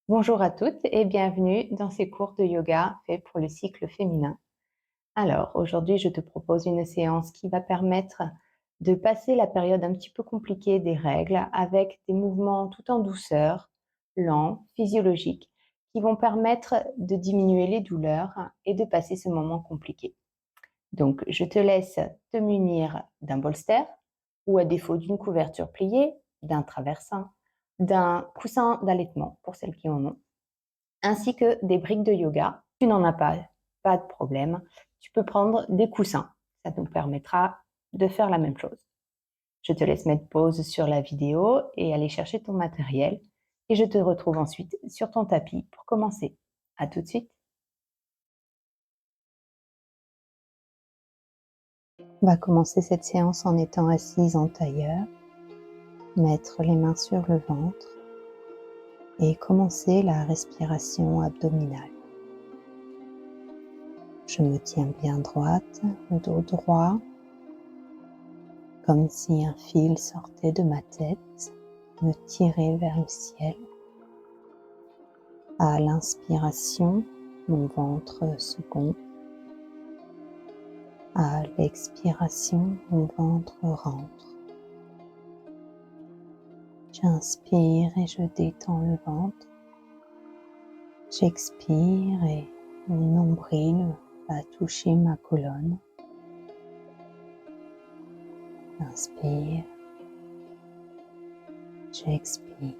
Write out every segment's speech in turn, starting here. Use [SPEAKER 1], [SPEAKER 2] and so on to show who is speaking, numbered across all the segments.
[SPEAKER 1] Bonjour à toutes et bienvenue dans ces cours de yoga faits pour le cycle féminin. Alors, aujourd'hui, je te propose une séance qui va permettre de passer la période un petit peu compliquée des règles avec des mouvements tout en douceur, lents, physiologiques, qui vont permettre de diminuer les douleurs et de passer ce moment compliqué. Donc, je te laisse te munir d'un bolster ou à défaut d'une couverture pliée, d'un traversin, d'un coussin d'allaitement pour celles qui en ont ainsi que des briques de yoga. Tu n'en as pas, pas de problème. Tu peux prendre des coussins. Ça nous permettra de faire la même chose. Je te laisse mettre pause sur la vidéo et aller chercher ton matériel. Et je te retrouve ensuite sur ton tapis pour commencer. À tout de suite. On va commencer cette séance en étant assise en tailleur. Mettre les mains sur le ventre et commencer la respiration abdominale. Je me tiens bien droite, le dos droit, comme si un fil sortait de ma tête, me tirait vers le ciel. À l'inspiration, mon ventre se gonfle. À l'expiration, mon ventre rentre. J'inspire et je détends le ventre. J'expire et mon nombril va toucher ma colonne. Inspire, j'expire.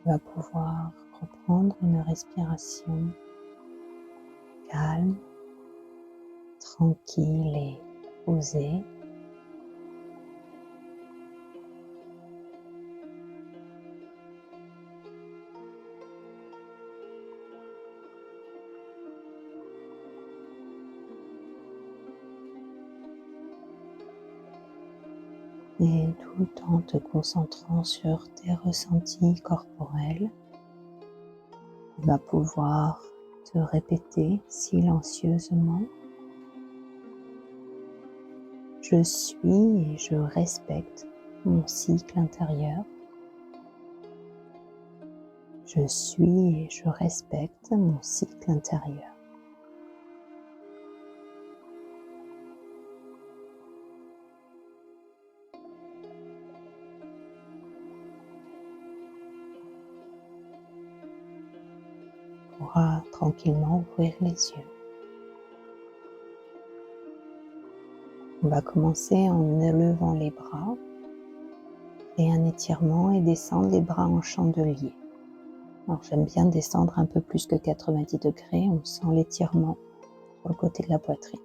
[SPEAKER 1] On va pouvoir reprendre une respiration calme, tranquille et posée. Et tout en te concentrant sur tes ressentis corporels, tu vas pouvoir te répéter silencieusement: je suis et je respecte mon cycle intérieur. Je suis et je respecte mon cycle intérieur. Tu pourras tranquillement ouvrir les yeux. On va commencer en élevant les bras et un étirement et descendre les bras en chandelier. Alors j'aime bien descendre un peu plus que 90 degrés, on sent l'étirement sur le côté de la poitrine.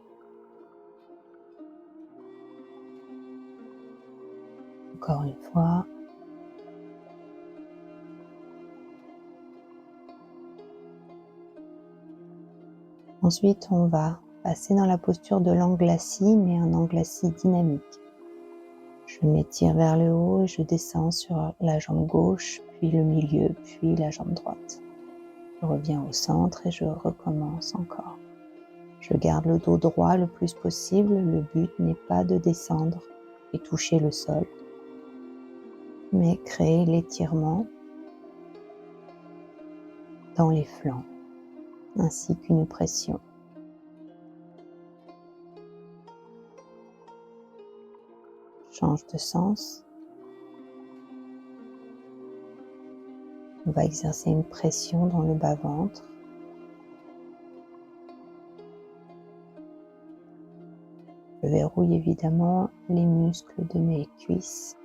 [SPEAKER 1] Encore une fois. Ensuite, on va passer dans la posture de l'anglassi, mais un anglassi dynamique. Je m'étire vers le haut et je descends sur la jambe gauche, puis le milieu, puis la jambe droite. Je reviens au centre et je recommence encore. Je garde le dos droit le plus possible. Le but n'est pas de descendre et toucher le sol, mais créer l'étirement dans les flancs, ainsi qu'une pression. Change de sens. On va exercer une pression dans le bas-ventre. Je verrouille évidemment les muscles de mes cuisses.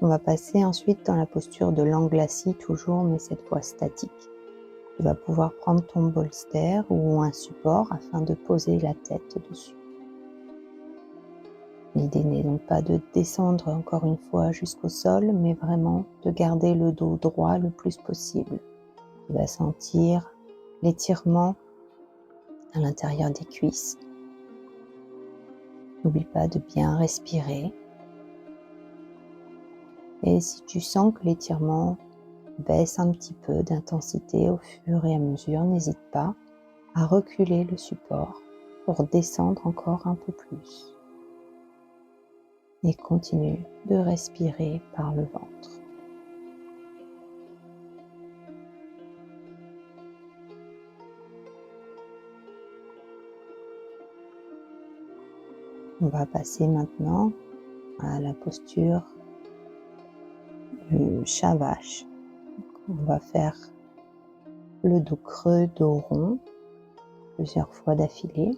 [SPEAKER 1] On va passer ensuite dans la posture de l'anglassi toujours, mais cette fois statique. Tu vas pouvoir prendre ton bolster ou un support afin de poser la tête dessus. L'idée n'est donc pas de descendre encore une fois jusqu'au sol, mais vraiment de garder le dos droit le plus possible. Tu vas sentir l'étirement à l'intérieur des cuisses. N'oublie pas de bien respirer. Et si tu sens que l'étirement baisse un petit peu d'intensité au fur et à mesure, n'hésite pas à reculer le support pour descendre encore un peu plus. Et continue de respirer par le ventre. On va passer maintenant à la posture du chat vache. On va faire le dos creux, dos rond, plusieurs fois d'affilée.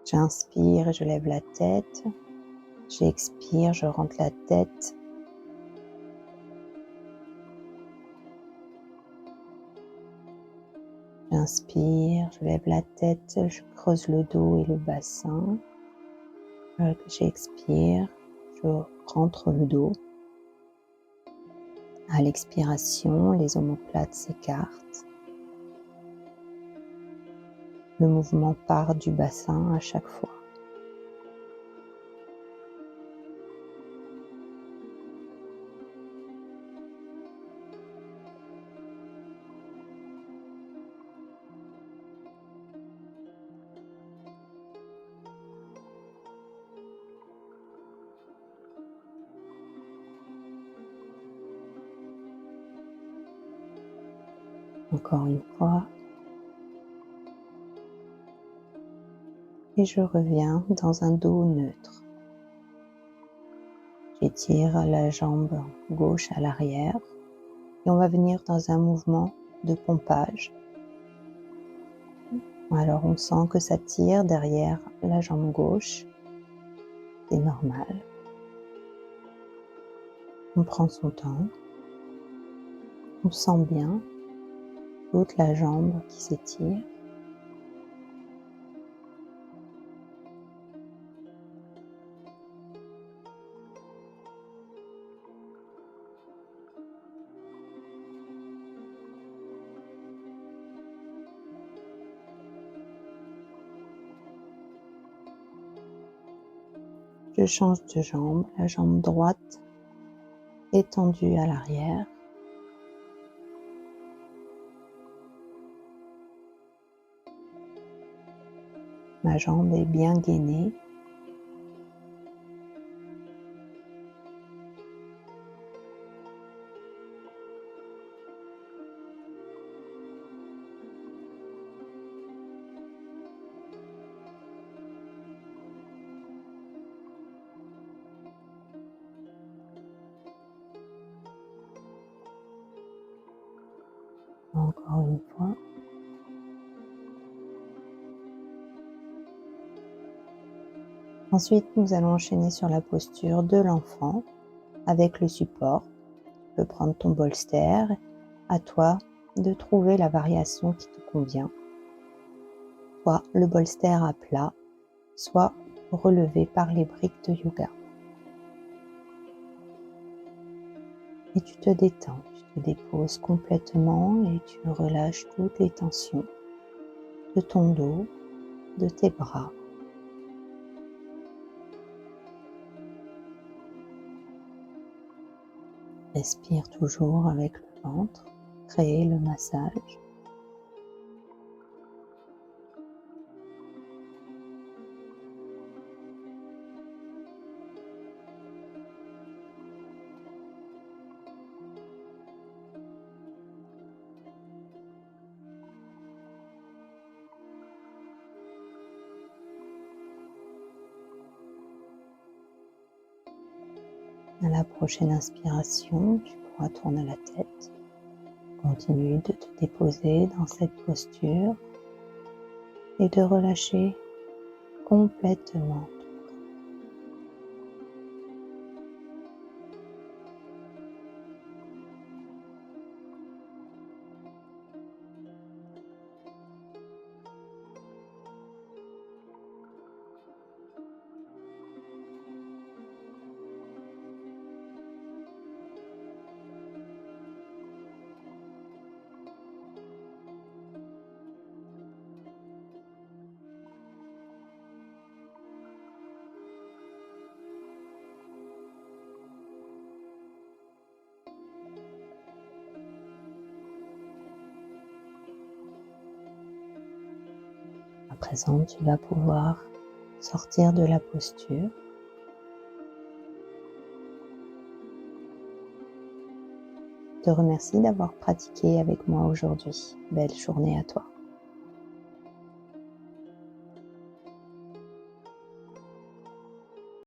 [SPEAKER 1] J'inspire et je lève la tête. J'expire, je rentre la tête. J'inspire, je lève la tête, je creuse le dos et le bassin. J'expire, je rentre le dos. À l'expiration, les omoplates s'écartent. Le mouvement part du bassin à chaque fois. Encore une fois. Et je reviens dans un dos neutre. J'étire la jambe gauche à l'arrière et on va venir dans un mouvement de pompage. Alors on sent que ça tire derrière la jambe gauche, c'est normal. On prend son temps, on sent bien toute la jambe qui s'étire. Je change de jambe, la jambe droite étendue à l'arrière. Ma jambe est bien gainée. Encore une fois. Ensuite, nous allons enchaîner sur la posture de l'enfant avec le support. Tu peux prendre ton bolster, à toi de trouver la variation qui te convient. Soit le bolster à plat, soit relevé par les briques de yoga. Et tu te détends, tu te déposes complètement et tu relâches toutes les tensions de ton dos, de tes bras. Respire toujours avec le ventre, créer le massage. À la prochaine inspiration, tu pourras tourner la tête. Continue de te déposer dans cette posture et de relâcher complètement. présent, tu vas pouvoir sortir de la posture. Je te remercie d'avoir pratiqué avec moi aujourd'hui. Belle journée à toi.